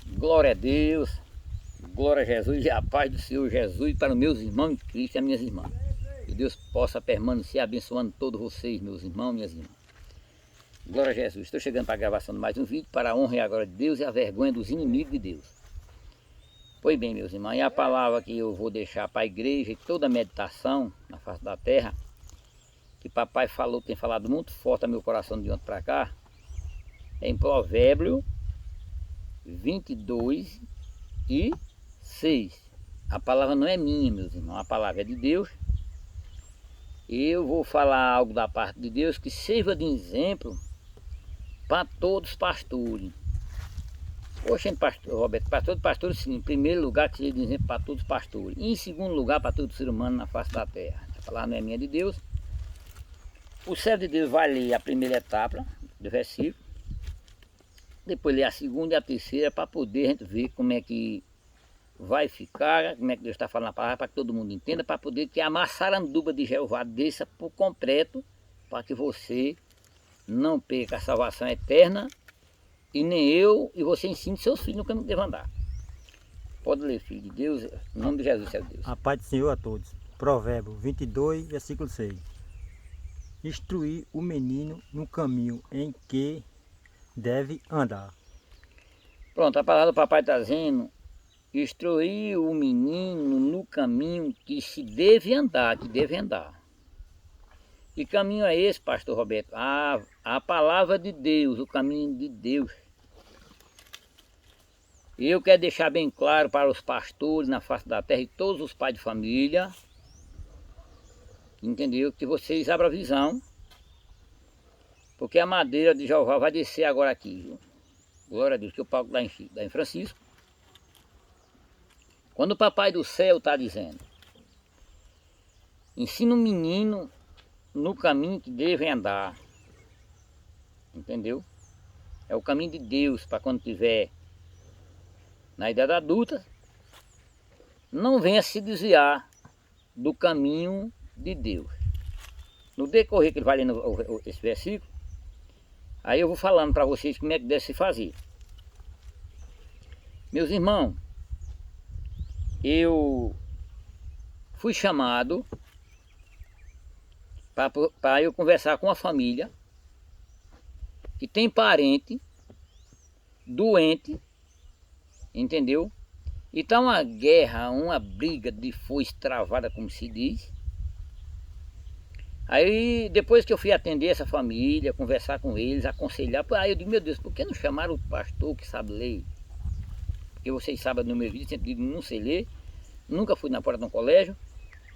Glória a Deus, glória a Jesus e a paz do Senhor Jesus para os meus irmãos em Cristo e as minhas irmãs. Que Deus possa permanecer abençoando todos vocês, meus irmãos e minhas irmãs. Glória a Jesus. Estou chegando para a gravação de mais um vídeo para a honra e a glória de Deus e a vergonha dos inimigos de Deus. Pois bem, meus irmãos, e a palavra que eu vou deixar para a igreja e toda a meditação na face da terra, que papai falou, tem falado muito forte ao meu coração de ontem para cá, é em Provérbio 22 e 6. A palavra não é minha, meus irmãos, a palavra é de Deus. Eu vou falar algo da parte de Deus que sirva de exemplo para todos os pastores. Poxa, pastor Roberto, para todos os pastores, sim, em primeiro lugar, que seja de exemplo para todos os pastores. E em segundo lugar, para todo ser humano na face da terra. A palavra não é minha, é de Deus. O servo de Deus vai ler a primeira etapa do versículo. Depois ler a segunda e a terceira para poder a gente ver como é que vai ficar, como é que Deus está falando a palavra, para que todo mundo entenda, para poder que a maçaranduba de Jeová desça por completo, para que você não perca a salvação eterna, e nem eu e você ensine seus filhos no caminho que devem andar. Pode ler, filho de Deus, em nome de Jesus, seu Deus. A paz do Senhor a todos. Provérbio 22, versículo 6. Instruir o menino no caminho em que deve andar. Pronto, a palavra do papai está dizendo: instruir o menino no caminho que se deve andar, que deve andar. Que caminho é esse, pastor Roberto? A palavra de Deus, o caminho de Deus. Eu quero deixar bem claro para os pastores na face da terra e todos os pais de família, entendeu? Que vocês abram a visão, porque a madeira de Jeová vai descer agora aqui, viu? Glória a Deus, que o palco lá em Francisco. Quando o papai do céu está dizendo: ensina o menino no caminho que deve andar, entendeu? É o caminho de Deus para quando tiver na idade adulta, não venha se desviar do caminho de Deus. No decorrer que ele vai lendo esse versículo, aí eu vou falando para vocês como é que deve se fazer. Meus irmãos, eu fui chamado para eu conversar com a família que tem parente doente, entendeu? E tá uma guerra, uma briga de foice travada, como se diz. Aí depois que eu fui atender essa família, conversar com eles, aconselhar, aí eu digo: meu Deus, por que não chamaram o pastor que sabe ler? Porque vocês sabem no meu vídeo, sempre digo: não sei ler, nunca fui na porta de um colégio,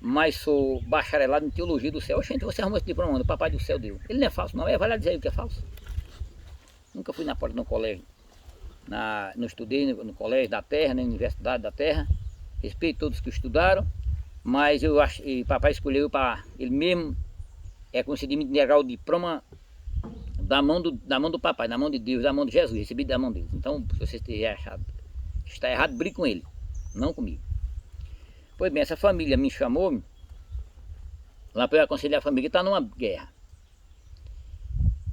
mas sou bacharelado em teologia do céu. Gente, você arrumou esse diploma onde? O papai do céu deu. Ele não é falso não, vai lá dizer aí o que é falso. Nunca fui na porta de um colégio, não estudei no colégio da terra, na universidade da terra. Respeito todos que estudaram, mas eu acho que papai escolheu para ele mesmo, concedido me entregar o diploma da mão do papai, da mão de Deus, da mão de Jesus, recebido da mão dele. Então, se você estiver achado que está errado, brigue com ele, não comigo. Pois bem, essa família me chamou lá para eu aconselhar a família que está numa guerra.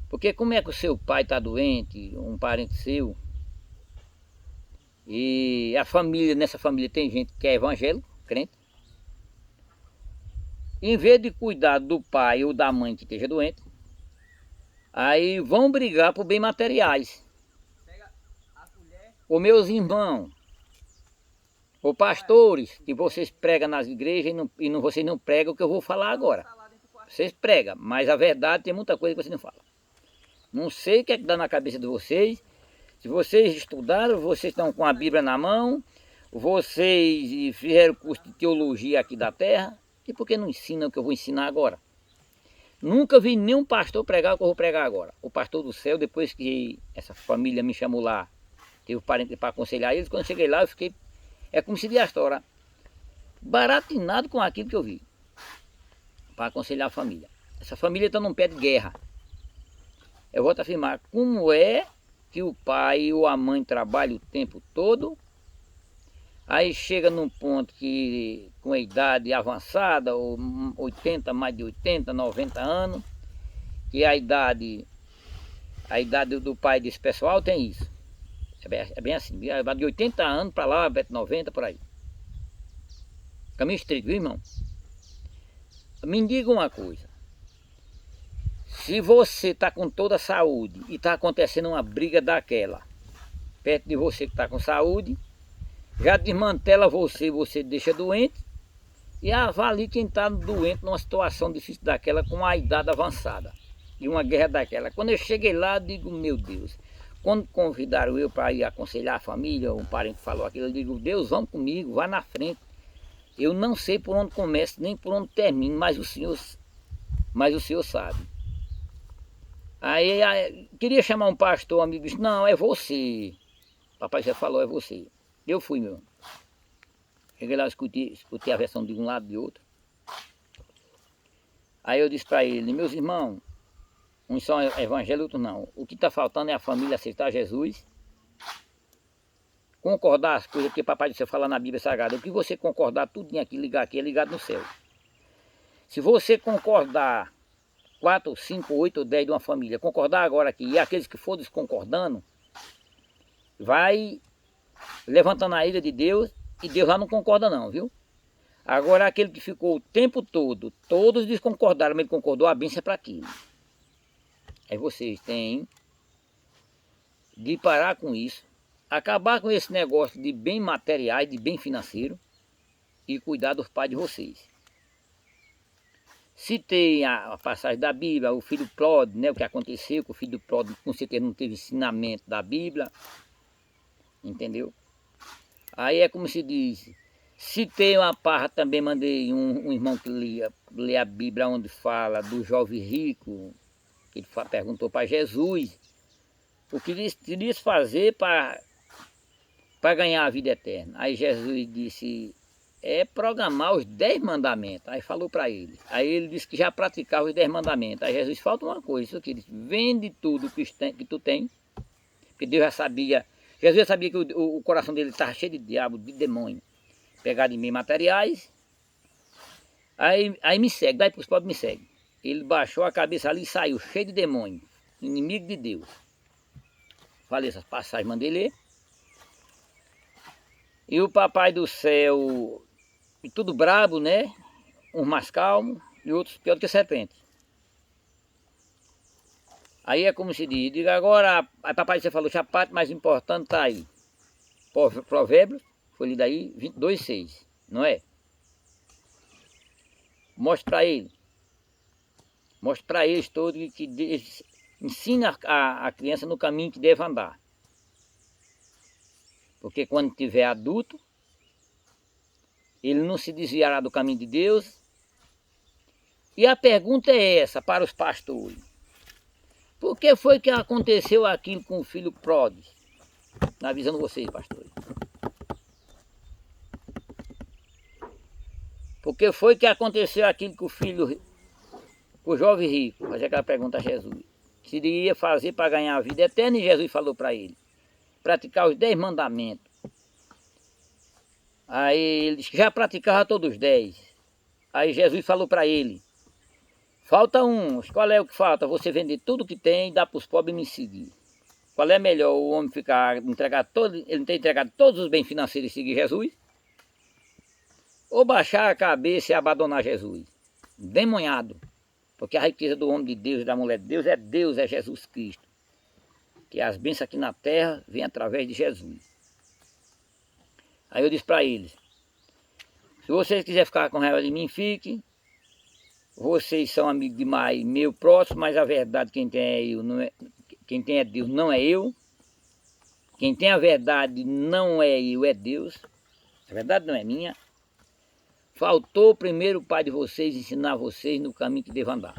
Porque como é que o seu pai está doente, um parente seu, e a família, nessa família tem gente que é evangélico, crente, em vez de cuidar do pai ou da mãe que esteja doente, aí vão brigar por bem materiais. Ô meus irmãos, ô pastores, que vocês pregam nas igrejas vocês não pregam o que eu vou falar agora. Vocês pregam, mas a verdade tem muita coisa que vocês não falam. Não sei o que é que dá na cabeça de vocês. Se vocês estudaram, vocês estão com a Bíblia na mão, vocês fizeram curso de teologia aqui da terra, e por que não ensinam o que eu vou ensinar agora? Nunca vi nenhum pastor pregar o que eu vou pregar agora. O pastor do céu, depois que essa família me chamou lá, teve parente para aconselhar eles, quando eu cheguei lá eu fiquei, é como se diz a história, baratinado com aquilo que eu vi, para aconselhar a família. Essa família está num pé de guerra. Eu vou te afirmar como é que o pai ou a mãe trabalham o tempo todo, aí chega num ponto que com a idade avançada, ou 80, mais de 80, 90 anos, que a idade do pai desse pessoal tem isso. É bem assim, vai de 80 anos para lá, 90 por aí. Caminho estreito, viu, irmão? Me diga uma coisa. Se você está com toda a saúde e está acontecendo uma briga daquela, perto de você que está com saúde, já desmantela você, você deixa doente, e avalie quem está doente numa situação difícil daquela, com a idade avançada, e uma guerra daquela. Quando eu cheguei lá, eu digo, meu Deus, quando convidaram eu para ir aconselhar a família, um parente falou aquilo, eu digo, Deus, vamos comigo, vá na frente. Eu não sei por onde começa, nem por onde termina, mas o Senhor sabe. Aí queria chamar um pastor, um amigo, disse, não, é você. Papai já falou, é você. Eu fui, meu. Cheguei lá, escutei a versão de um lado e de outro. Aí eu disse para ele, meus irmãos, uns são evangélicos, outros não. O que está faltando é a família aceitar Jesus, concordar as coisas que papai disse falar na Bíblia Sagrada. O que você concordar, tudo aqui, ligar aqui, é ligado no céu. Se você concordar 4, 5, 8 ou 10 de uma família, concordar agora aqui, e aqueles que for desconcordando, vai levantando a ira de Deus, e Deus lá não concorda não, viu? Agora aquele que ficou o tempo todo, todos desconcordaram, mas ele concordou, a bênção é para aquilo. Aí vocês têm de parar com isso, acabar com esse negócio de bem materiais, de bem financeiro, e cuidar dos pais de vocês. Citei a passagem da Bíblia, o filho pródigo, né, o que aconteceu com o filho pródigo, com certeza não teve ensinamento da Bíblia, entendeu? Aí é como se diz, citei uma parte, também mandei um irmão que lê a Bíblia, onde fala do jovem rico, que ele perguntou para Jesus o que ele queria fazer para ganhar a vida eterna. Aí Jesus disse, é programar os 10 mandamentos. Aí falou para ele. Aí ele disse que já praticava os 10 mandamentos. Aí Jesus, falta uma coisa, isso aqui, vende tudo que tu tem, porque Deus já sabia, Jesus já sabia que o coração dele estava cheio de diabo, de demônio, pegado em bens materiais. Aí me segue, daí para os pobres me segue. Ele baixou a cabeça ali e saiu, cheio de demônio, inimigo de Deus. Falei essas passagens, mandei ler. E o papai do céu, e tudo brabo, né? Uns mais calmos e outros pior do que serpente. Aí é como se diz, diga agora, aí papai você falou, a parte mais importante está aí. Provérbios, foi lido aí, 22:6, não é? Mostre para ele. Mostre para eles todos que ensina a criança no caminho que deve andar. Porque quando tiver adulto, ele não se desviará do caminho de Deus. E a pergunta é essa para os pastores. Por que foi que aconteceu aquilo com o filho pródigo? Avisando vocês, pastores. Por que foi que aconteceu aquilo com o jovem rico? Fazer aquela pergunta a Jesus. Se ele ia fazer para ganhar a vida eterna, e Jesus falou para ele. Praticar os 10 mandamentos. Aí ele disse que já praticava todos os 10. Aí Jesus falou para ele, falta um, qual é o que falta? Você vender tudo que tem, dar para os pobres e me seguir. Qual é melhor, o homem ele não ter entregado todos os bens financeiros e seguir Jesus? Ou baixar a cabeça e abandonar Jesus? Demonhado. Porque a riqueza do homem de Deus e da mulher de Deus, é Jesus Cristo. Que as bênçãos aqui na terra vêm através de Jesus. Aí eu disse para eles, se vocês quiserem ficar com raiva de mim, fiquem. Vocês são amigos demais, meu próximo, mas a verdade quem tem é eu, não é, quem tem é Deus, não é eu. Quem tem a verdade não é eu, é Deus. A verdade não é minha. Faltou primeiro o pai de vocês ensinar vocês no caminho que devem andar.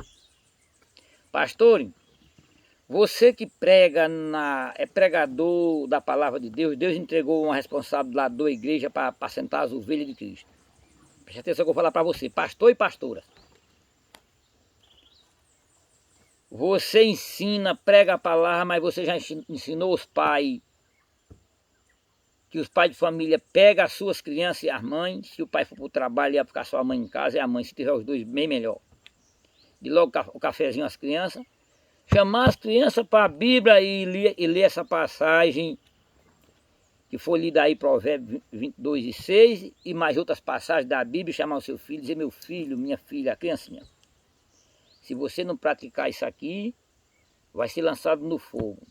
Pastor, você que prega, é pregador da palavra de Deus, Deus entregou uma responsabilidade da igreja para apacentar as ovelhas de Cristo. Preste atenção que eu vou falar para você, pastor e pastora. Você ensina, prega a palavra, mas você já ensinou os pais, que os pais de família pegam as suas crianças e as mães, se o pai for para o trabalho, ia ficar só a mãe em casa, e a mãe, se tiver os dois, bem melhor. De logo o cafezinho às crianças, chamar as crianças para a Bíblia e ler essa passagem que for lido aí Provérbios 22:6 e mais outras passagens da Bíblia, chamar o seu filho e dizer, meu filho, minha filha, a criancinha, se você não praticar isso aqui, vai ser lançado no fogo.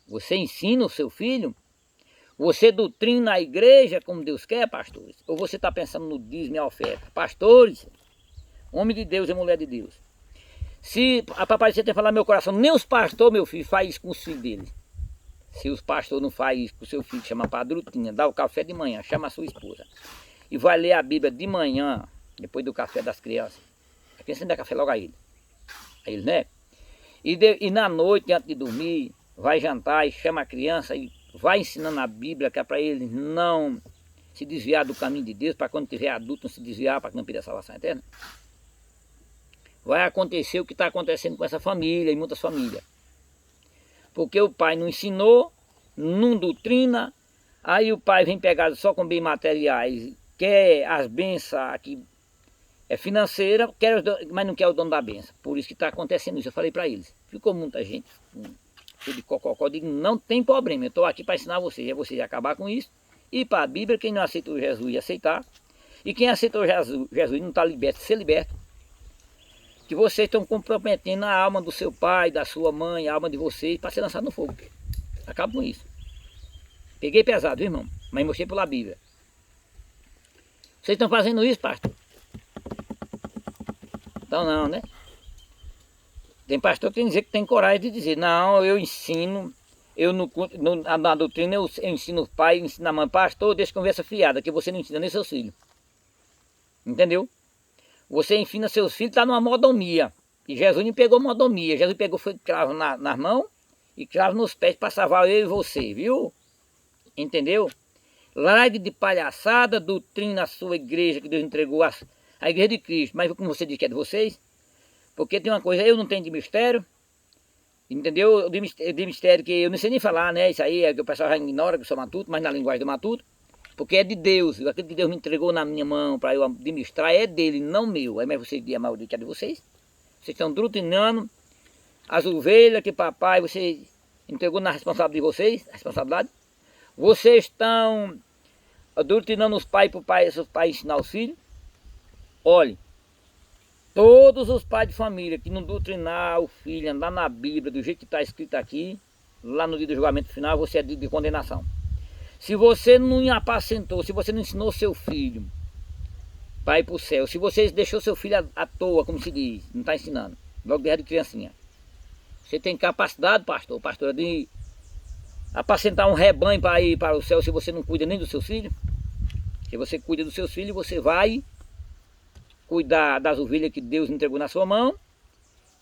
Você ensina o seu filho, você doutrina a igreja como Deus quer, pastores? Ou você está pensando no dízimo e a oferta? Pastores, homem de Deus e mulher de Deus. Se a papai você tem falar no meu coração, nem os pastores, meu filho, faz isso com os filhos deles. Se os pastores não fazem isso com o seu filho, chama para a drutinha, dá o café de manhã, chama a sua esposa. E vai ler a Bíblia de manhã, depois do café das crianças. A criança dá café logo a ele. A ele, né? E na noite, antes de dormir, vai jantar e chama a criança e vai ensinando a Bíblia, que é para ele não se desviar do caminho de Deus, para quando tiver adulto não se desviar, para que não perder a salvação eterna. Vai acontecer o que está acontecendo com essa família e muitas famílias. Porque o pai não ensinou, não doutrina, aí o pai vem pegado só com bens materiais, quer as bênçãos aqui financeira, mas não quer o dono da benção. Por isso que está acontecendo isso. Eu falei para eles. Ficou muita gente de cococó. Eu digo, não tem problema. Eu estou aqui para ensinar vocês. É vocês acabar com isso. E para a Bíblia, quem não aceitou Jesus ia aceitar. E quem aceitou Jesus não está liberto, ser liberto. Que vocês estão comprometendo a alma do seu pai, da sua mãe, a alma de vocês, para ser lançado no fogo. Acaba com isso. Peguei pesado, viu, irmão? Mas mostrei pela Bíblia. Vocês estão fazendo isso, pastor? Então não, né? Tem pastor que tem que dizer que tem coragem de dizer, não, eu ensino, na doutrina eu ensino o pai, ensino a mãe, pastor, deixa conversa fiada, que você não ensina nem seus filhos. Entendeu? Você ensina seus filhos, está numa modomia. E Jesus não pegou modomia, Jesus pegou foi cravo nas mãos e cravo nos pés para salvar eu e você, viu? Entendeu? Largue de palhaçada, doutrina a sua igreja que Deus entregou a igreja de Cristo, mas como você diz que é de vocês, porque tem uma coisa, eu não tenho de mistério, entendeu? De mistério que eu não sei nem falar, né? Isso aí é que o pessoal já ignora, que eu sou matuto, mas na linguagem do matuto, porque é de Deus, aquilo que Deus me entregou na minha mão para eu administrar é dele, não meu. Aí mas vocês dizem a maioria que é de vocês, vocês estão doutinando as ovelhas que papai, você entregou na responsabilidade de vocês, a responsabilidade, vocês estão doutinando os pais para os pais ensinar os filhos. Olhe, todos os pais de família que não doutrinar o filho, andar na Bíblia do jeito que está escrito aqui, lá no dia do julgamento final, você é de condenação. Se você não apacentou, se você não ensinou seu filho para ir para o céu, se você deixou seu filho à toa, como se diz, não está ensinando, logo desde criancinha, você tem capacidade, pastora, de apacentar um rebanho para ir para o céu se você não cuida nem dos seus filhos? Se você cuida dos seus filhos, você vai cuidar das ovelhas que Deus entregou na sua mão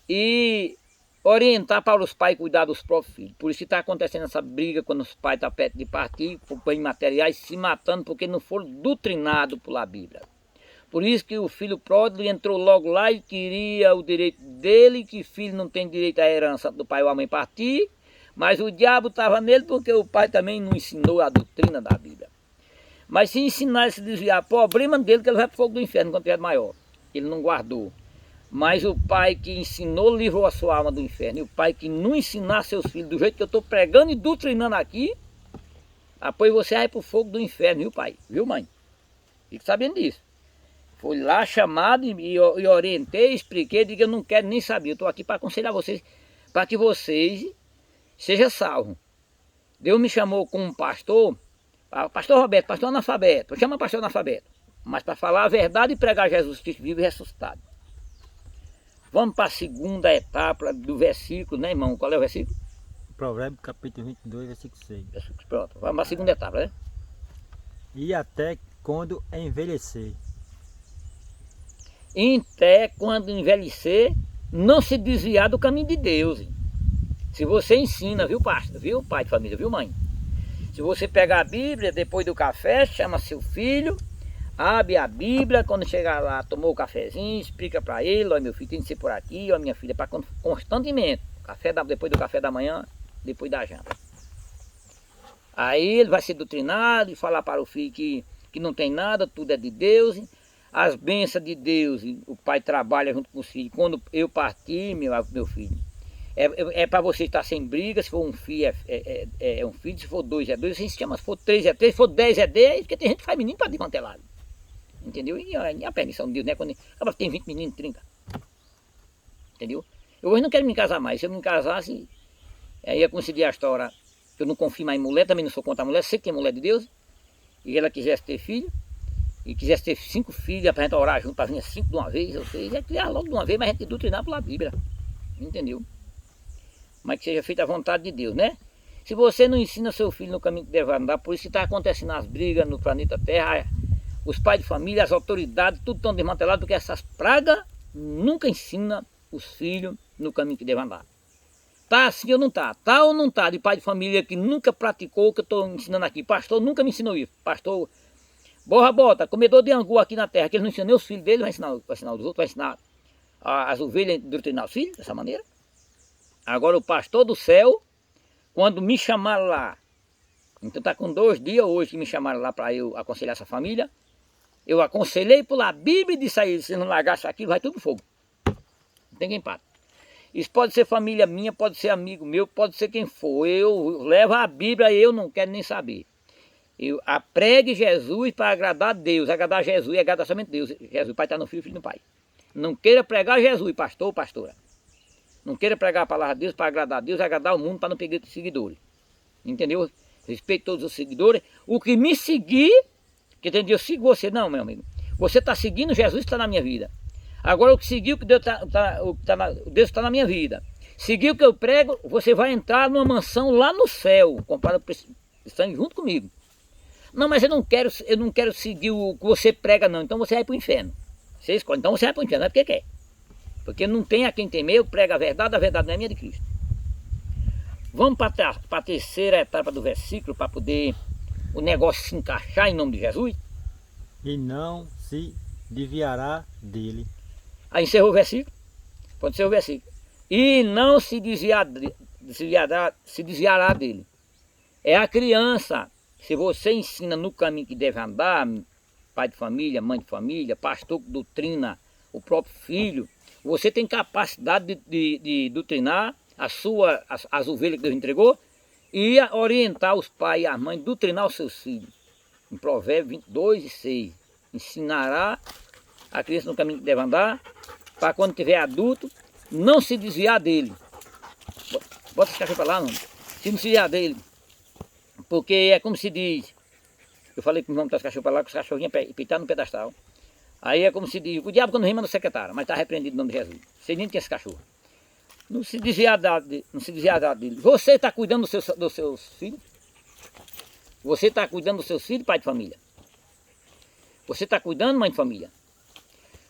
e orientar para os pais cuidar dos próprios filhos. Por isso que está acontecendo essa briga quando os pais estão perto de partir, por bens materiais, se matando porque não foram doutrinados pela Bíblia. Por isso que o filho pródigo entrou logo lá e queria o direito dele, que filho não tem direito à herança do pai ou a mãe partir, mas o diabo estava nele porque o pai também não ensinou a doutrina da Bíblia. Mas se ensinar ele a se desviar, problema dele que ele vai para o fogo do inferno quando tiver maior. Ele não guardou. Mas o pai que ensinou livrou a sua alma do inferno. E o pai que não ensinar seus filhos do jeito que eu estou pregando e doutrinando aqui, apoio você vai para o fogo do inferno, viu pai? Viu mãe? Fique sabendo disso. Fui lá chamado e orientei, expliquei, digo eu não quero nem saber. Eu estou aqui para aconselhar vocês, para que vocês sejam salvos. Deus me chamou como pastor, pastor Roberto, pastor analfabeto. Chama pastor analfabeto. Mas para falar a verdade e pregar Jesus Cristo vivo e ressuscitado. Vamos para a segunda etapa do versículo, né, irmão? Qual é o versículo? Provérbio capítulo 22, versículo 6. Pronto, vamos para a segunda etapa, né? E até quando envelhecer. Até quando envelhecer, não se desviar do caminho de Deus. Hein? Se você ensina, viu, pastor? Viu, pai de família? Viu, mãe? Se você pegar a Bíblia, depois do café, chama seu filho, abre a Bíblia, quando chegar lá, tomou o cafezinho, explica para ele, olha meu filho, tem que ser por aqui, olha minha filha, para constantemente, depois do café da manhã, depois da janta. Aí ele vai ser doutrinado e falar para o filho que não tem nada, tudo é de Deus, as bênçãos de Deus, o pai trabalha junto com os filhos. Quando eu partir, meu filho, É para você estar sem briga. Se for um filho, é um filho. Se for dois, é dois. Assim se chama. Se for três, é três. Se for 10, é 10. Porque tem gente que faz menino para desmantelado. Entendeu? E a permissão de Deus, né? Quando acaba tem 20 meninos, 30. Entendeu? Eu hoje não quero me casar mais. Se eu me casasse, aí ia coincidir a história. Eu não confio mais em mulher, também não sou contra a mulher. Sei que tem mulher de Deus. E ela quisesse ter filho. E quisesse ter 5 filhos para a gente orar junto, para vir 5 de uma vez, ou 6. Ia criar logo de uma vez, mas a gente doutrinar pela Bíblia. Entendeu? Mas que seja feita a vontade de Deus, né? Se você não ensina seu filho no caminho que deve andar, por isso que está acontecendo as brigas no planeta Terra, os pais de família, as autoridades, tudo estão desmantelados, porque essas pragas nunca ensinam os filhos no caminho que deve andar. Tá assim ou não tá? Tá ou não tá? De pai de família que nunca praticou o que eu estou ensinando aqui. Pastor nunca me ensinou isso. Pastor, bota, comedor de angu aqui na terra, que ele não ensina nem os filhos dele, vai ensinar os outros, vai ensinar as ovelhas a doutrinar os filhos, dessa maneira. Agora o pastor do céu, quando me chamaram lá, então está com 2 dias hoje que me chamaram lá para eu aconselhar essa família, eu aconselhei pela Bíblia e disse a eles, se não largar isso aqui, vai tudo pro fogo. Não tem quem para. Isso pode ser família minha, pode ser amigo meu, pode ser quem for. Eu levo a Bíblia e eu não quero nem saber. Eu apregue Jesus para agradar a Deus. Agradar Jesus e agradar somente Deus. Jesus, o Pai está no Filho, o Filho no Pai. Não queira pregar Jesus, pastor ou pastora. Não queira pregar a palavra de Deus para agradar a Deus, agradar o mundo para não perder seguidores. Entendeu? Respeito todos os seguidores. O que me seguir, que tem dia eu sigo você, não, meu amigo. Você está seguindo Jesus, está na minha vida. Agora o que seguiu, que Deus está na minha vida. Seguiu o que eu prego, você vai entrar numa mansão lá no céu, comparado estando junto comigo. Não, mas eu não quero seguir o que você prega, não. Então você vai para o inferno. Você escolhe, então você vai para o inferno, não é porque quer. Porque não tem a quem temer, eu prego a verdade não é minha, de Cristo. Vamos para a terceira etapa do versículo, para poder o negócio se encaixar em nome de Jesus. E não se desviará dele. Aí encerrou o versículo. Pode ser o versículo. E não se desviará dele. É a criança. Se você ensina no caminho que deve andar, pai de família, mãe de família, pastor que doutrina o próprio filho, você tem capacidade de doutrinar as ovelhas que Deus entregou e orientar os pais e as mães, doutrinar os seus filhos. Em Provérbios 22:6. Ensinará a criança no caminho que deve andar, para quando tiver adulto, não se desviar dele. Bota esse cachorro para lá, não. Se não se desviar dele. Porque é como se diz, eu falei que vamos botar os cachorros para lá, que os cachorros vinham pitar no pedestal. Aí é como se diz, o diabo quando rima no secretário, mas está repreendido no nome de Jesus. Você nem tem esse cachorro. Não se desviar dele. Você está cuidando dos seus filhos? Você está cuidando dos seus filhos, pai de família? Você está cuidando, mãe de família?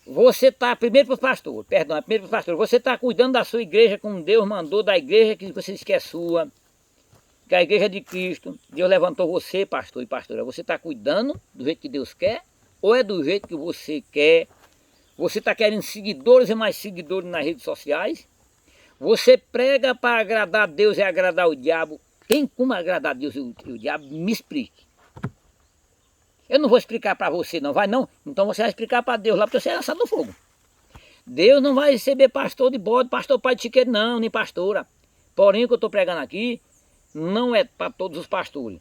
Você está, primeiro para o pastor, você está cuidando da sua igreja como Deus mandou, da igreja que você diz que é sua, que é a igreja de Cristo. Deus levantou você, pastor e pastora. Você está cuidando do jeito que Deus quer ou é do jeito que você quer? Você está querendo seguidores e mais seguidores nas redes sociais? Você prega para agradar a Deus e agradar o diabo? Tem como agradar a Deus e o diabo? Me explique. Eu não vou explicar para você, não vai não? Então você vai explicar para Deus lá, porque você é lançado no fogo. Deus não vai receber pastor de bode, pastor pai de chiqueiro, não, nem pastora. Porém, o que eu estou pregando aqui não é para todos os pastores,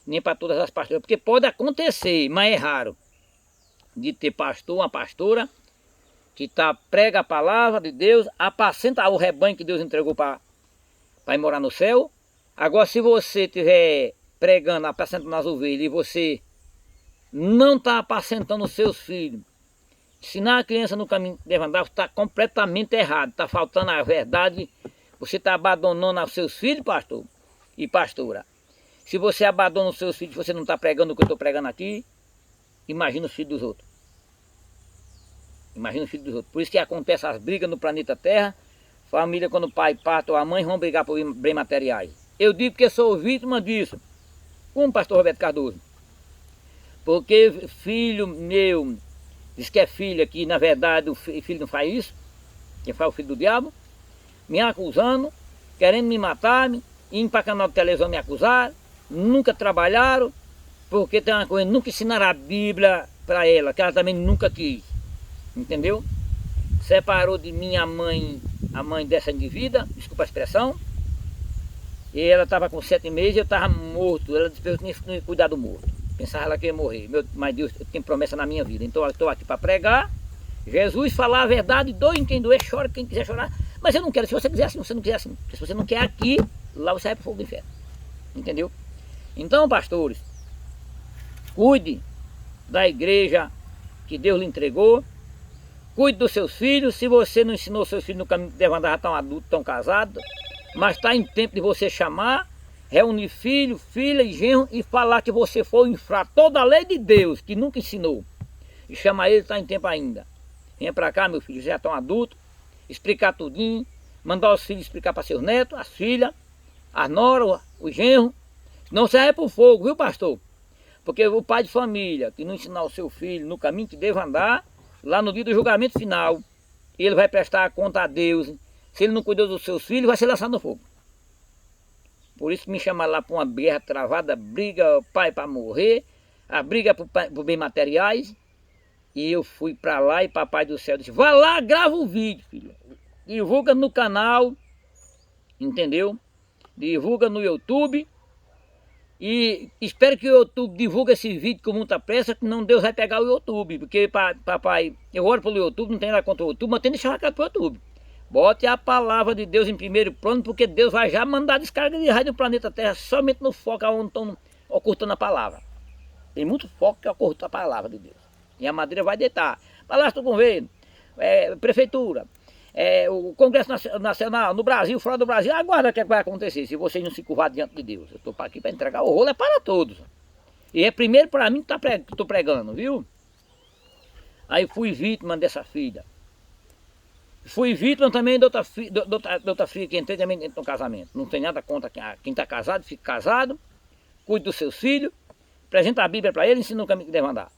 nem para todas as pastoras, porque pode acontecer, mas é raro, de ter pastor, uma pastora, que prega a palavra de Deus, apacenta o rebanho que Deus entregou para ir morar no céu. Agora, se você estiver pregando, apacentando as ovelhas, e você não está apacentando os seus filhos, ensinar a criança no caminho que deve andar, está completamente errado, está faltando a verdade, você está abandonando os seus filhos, pastor e pastora. Se você abandona os seus filhos, você não está pregando o que eu estou pregando aqui, imagina os filhos dos outros. Imagina os filhos dos outros. Por isso que acontece as brigas no planeta Terra. Família, quando o pai parte ou a mãe, vão brigar por bens materiais. Eu digo que sou vítima disso. Como o pastor Roberto Cardoso. Porque filho meu, diz que é filho aqui, na verdade o filho não faz isso. Quem faz o filho do diabo. Me acusando, querendo me matar, indo para canal de televisão me acusar. Nunca trabalharam. Porque tem uma coisa, nunca ensinaram a Bíblia para ela, que ela também nunca quis. Entendeu? Separou de minha mãe a mãe dessa indivídua, desculpa a expressão, e ela estava com 7 meses e eu estava morto. Ela disse que eu tinha que cuidar do morto. Pensava ela que ia morrer. Mas Deus tem promessa na minha vida. Então eu estou aqui para pregar. Jesus falar a verdade, doe em quem doer, chora quem quiser chorar. Mas eu não quero, se você quiser assim, se você não quiser assim. Porque se você não quer aqui, lá você vai para o fogo do inferno. Entendeu? Então, pastores, cuide da igreja que Deus lhe entregou. Cuide dos seus filhos. Se você não ensinou seus filhos no caminho que devem andar, já estão adultos, estão casados. Mas está em tempo de você chamar, reunir filho, filha e genro e falar que você foi infrar toda a lei de Deus, que nunca ensinou. E chamar ele, está em tempo ainda. Venha para cá, meu filho, já estão adultos, explicar tudinho, mandar os filhos explicar para seus netos, as filhas, as noras, o genro. Não sai para o fogo, viu, pastor? Porque o pai de família que não ensinar o seu filho no caminho que deve andar, lá no dia do julgamento final, ele vai prestar conta a Deus. Se ele não cuidou dos seus filhos, vai ser lançado no fogo. Por isso me chamaram lá para uma guerra travada, briga pai para morrer, a briga por bem materiais. E eu fui para lá e papai do céu disse, vá lá, grava o vídeo, filho. Divulga no canal, entendeu? Divulga no YouTube. E espero que o YouTube divulgue esse vídeo com muita pressa, que não Deus vai pegar o YouTube. Porque papai, eu oro pelo YouTube, não tem nada contra o YouTube, mas tem que deixar recado para o YouTube. Bote a palavra de Deus em primeiro plano, porque Deus vai já mandar descarga de raio do planeta Terra, somente no foco onde estão ocultando a palavra. Tem muito foco que oculta a palavra de Deus. E a madeira vai deitar. Palácio do Governo, Prefeitura, o Congresso Nacional, no Brasil, fora do Brasil, aguarda o que vai acontecer, se vocês não se curvar diante de Deus. Eu estou aqui para entregar o rolo, é para todos. E é primeiro para mim que estou pregando, viu? Aí fui vítima dessa filha. Fui vítima também de outra filha que entrei também dentro do casamento. Não tem nada contra quem está casado, fique casado, cuide dos seus filhos, apresenta a Bíblia para ele e ensina o caminho que deve andar.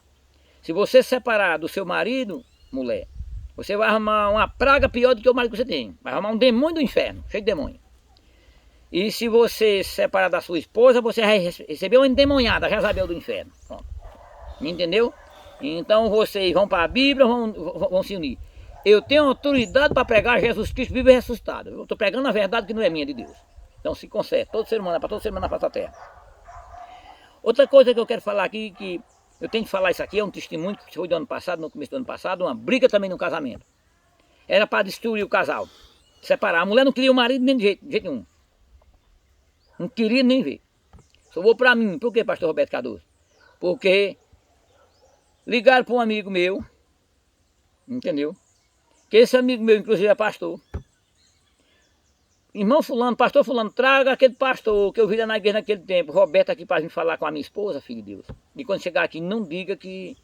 Se você separar do seu marido, mulher, você vai arrumar uma praga pior do que o marido que você tem. Vai arrumar um demônio do inferno, cheio de demônio. E se você separar da sua esposa, você vai receber uma endemoniada, Jezabel do inferno. Pronto. Me entendeu? Então vocês vão para a Bíblia, vão se unir. Eu tenho autoridade para pregar Jesus Cristo vivo e ressuscitado. Eu estou pregando a verdade que não é minha, de Deus. Então se conserte, todo ser humano, para todo ser humano na face da terra. Outra coisa que eu quero falar aqui, que eu tenho que falar isso aqui, é um testemunho que foi do ano passado, no começo do ano passado, uma briga também no casamento. Era para destruir o casal, separar. A mulher não queria o marido nem de jeito nenhum. Não queria nem ver. Sobrou para mim. Por que, pastor Roberto Cardoso? Porque ligaram para um amigo meu, entendeu? Que esse amigo meu, inclusive, é pastor. Irmão fulano, pastor fulano, traga aquele pastor que eu vi lá na igreja naquele tempo, Roberto, aqui para vir falar com a minha esposa, filho de Deus. E quando chegar aqui, não diga que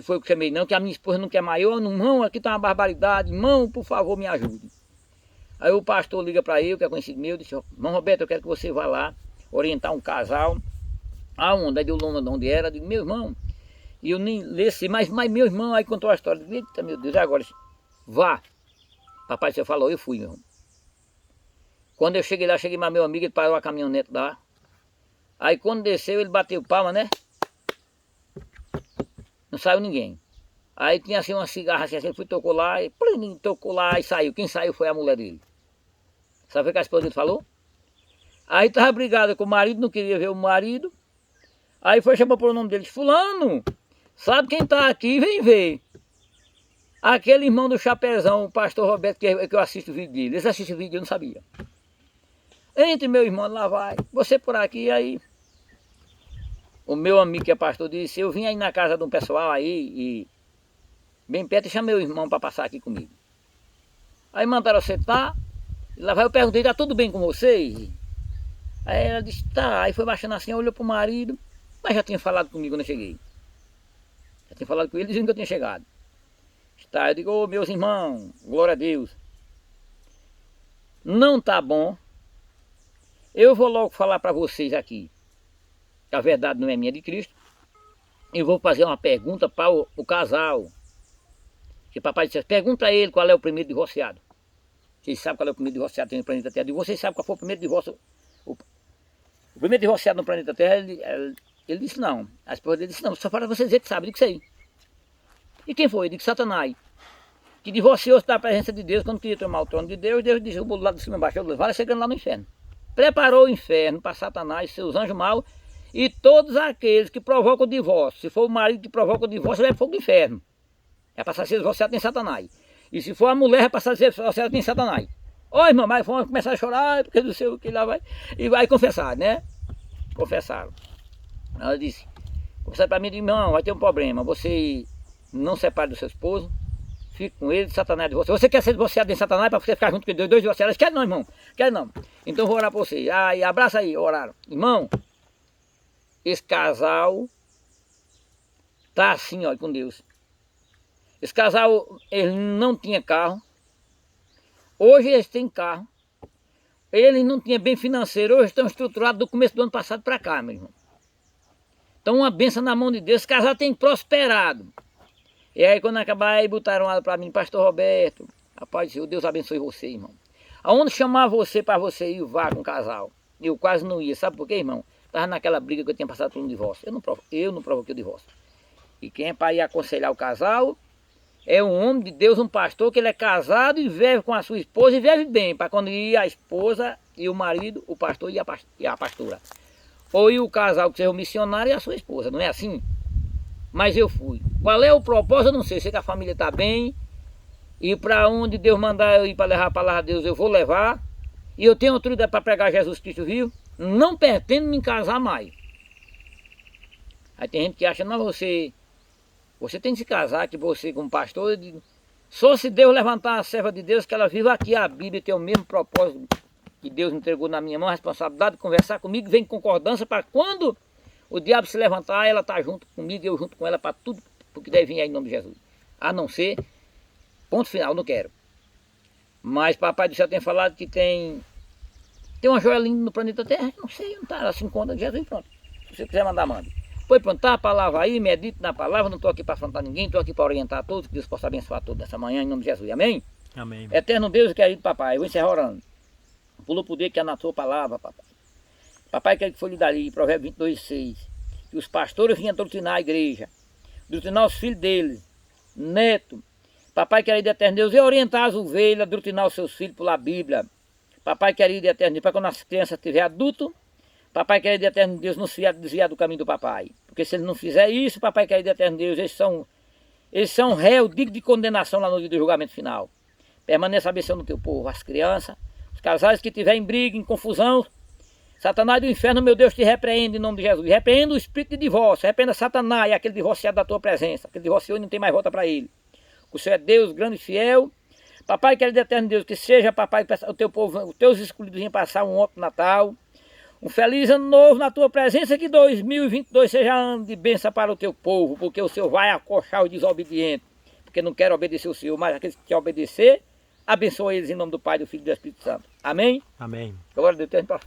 foi o que chamei, não, que a minha esposa não quer maior, não, irmão, aqui está uma barbaridade, irmão, por favor, me ajude. Aí o pastor liga para eu, que é conhecido meu, disse, irmão Roberto, eu quero que você vá lá orientar um casal. Aonde? Aí deu o nome de onde era, eu digo, meu irmão, e eu nem lesse, mas meu irmão aí contou a história, eu digo, eita, meu Deus, agora, vá. Papai do céu falou, eu fui, meu irmão. Quando eu cheguei lá, cheguei mais meu amigo, ele parou a caminhonete lá. Aí quando desceu, ele bateu palma, né? Não saiu ninguém. Aí tinha assim uma cigarra assim, ele foi, tocou lá, e saiu. Quem saiu foi a mulher dele. Sabe o que a esposa dele falou? Aí estava brigada com o marido, não queria ver o marido. Aí foi chamar pelo nome dele, fulano, sabe quem está aqui? Vem ver. Aquele irmão do Chapezão, o pastor Roberto, que eu assisto o vídeo dele. Eles assistem o vídeo, eu não sabia. Entre meu irmão, lá vai. Você por aqui, aí. O meu amigo que é pastor disse, eu vim aí na casa de um pessoal aí, e bem perto, e chamei o irmão para passar aqui comigo. Aí mandaram sentar, e lá vai, eu perguntei, tá tudo bem com vocês? Aí ela disse, tá. Aí foi baixando assim, olhou pro marido, mas já tinha falado comigo quando eu cheguei. Já tinha falado com ele, dizendo que eu tinha chegado. Tá, eu digo, ô meus irmãos, glória a Deus. Não tá bom. Eu vou logo falar para vocês aqui. A verdade não é minha, é de Cristo. Eu vou fazer uma pergunta para o casal. Que papai disse, pergunta a ele qual é o primeiro divorciado. Vocês sabem qual é o primeiro divorciado que tem no planeta Terra. E vocês sabem qual foi o primeiro divórcio. O primeiro divorciado no planeta Terra, ele disse não. A esposa dele disse não, só para você dizer que sabe, eu disse aí. E quem foi? Eu disse Satanás. que divorciou-se da presença de Deus quando queria tomar o trono de Deus. Deus derrubou do lado de cima embaixo, vai chegando lá no inferno. Preparou o inferno para Satanás, seus anjos maus e todos aqueles que provocam o divórcio. Se for o marido que provoca o divórcio, ele é fogo do inferno. É passar a ser divorciado em Satanás. E se for a mulher, é passar a ser divorciado em Satanás. Ô irmão, mas vamos começar a chorar, porque não sei o que lá vai. E vai confessar, né? Confessaram. Ela disse, confessaram para mim, irmão, vai ter um problema. Você não separe do seu esposo, fique com ele, Satanás de você. Você quer ser divorciado em Satanás para você ficar junto com dois divorciados? Quer não, irmão? Quer não. Então eu vou orar para você. Aí, abraça aí, oraram. Irmão, esse casal tá assim, olha, com Deus. Esse casal, ele não tinha carro. Hoje eles têm carro. Eles não tinham bem financeiro. Hoje estão estruturados do começo do ano passado para cá, meu irmão. Então uma benção na mão de Deus. Esse casal tem prosperado. E aí quando acabar, aí botaram ela para mim, pastor Roberto. Rapaz, Senhor, Deus abençoe você, irmão. Aonde chamar você para você ir, vá com o casal. Eu quase não ia. Sabe por quê, irmão? Estava naquela briga que eu tinha passado por um divórcio. Eu não provoquei o divórcio. E quem é para ir aconselhar o casal é um homem de Deus, um pastor, que ele é casado e vive com a sua esposa e vive bem, para quando ir a esposa e o marido, o pastor e a pastora. Ou ir o casal que seja o missionário e a sua esposa, não é assim? Mas eu fui. Qual é o propósito? Eu não sei. Sei que a família está bem e para onde Deus mandar eu ir para levar a palavra de Deus, eu vou levar. E eu tenho autoridade para pregar Jesus Cristo vivo. Não pretendo me casar mais. Aí tem gente que acha, não, você tem que se casar, que você como pastor, só se Deus levantar a serva de Deus, que ela viva aqui a Bíblia e tem o mesmo propósito que Deus entregou na minha mão, a responsabilidade de conversar comigo, vem em concordância para quando o diabo se levantar, ela está junto comigo, eu junto com ela para tudo, porque deve vir aí em nome de Jesus. A não ser, ponto final, não quero. Mas papai do céu tem falado que tem uma joia linda no planeta Terra, não sei, não está, ela se encontra de Jesus, pronto. Se você quiser mandar, mande. Foi pronto, tá a palavra aí, medite na palavra, não estou aqui para afrontar ninguém, estou aqui para orientar todos, que Deus possa abençoar todos nessa manhã, em nome de Jesus, amém? Amém. Eterno Deus e querido papai, eu vou encerrar orando. Pelo poder que há na tua palavra, papai. Papai, quer que foi lhe dali, Provérbios 22:6, que os pastores vinham doutrinar a igreja, doutrinar os filhos deles, neto. Papai, querido eterno Deus, e orientar as ovelhas, doutrinar os seus filhos pela Bíblia. Papai, querido eterno Deus, para quando as crianças estiverem adultas, papai, querido eterno Deus, não se desviar do caminho do papai. Porque se ele não fizer isso, papai, querido eterno Deus, eles são réus dignos de condenação lá no dia do julgamento final. Permaneça abençoando o teu povo, as crianças, os casais que estiverem em briga, em confusão. Satanás do inferno, meu Deus, te repreende em nome de Jesus. Repreenda o espírito de divórcio, repreenda Satanás, aquele divorciado da tua presença. Aquele divorciou e não tem mais volta para ele. O Senhor é Deus grande e fiel. Papai, querido eterno Deus, que seja, papai, o teu povo, os teus escolhidos venham passar um ótimo Natal. Um feliz ano novo na tua presença, que 2022 seja ano de bênção para o teu povo, porque o Senhor vai acochar os desobedientes, porque não quer obedecer o Senhor, mas aqueles que querem obedecer, abençoa eles em nome do Pai, do Filho e do Espírito Santo. Amém? Amém. Glória a Deus.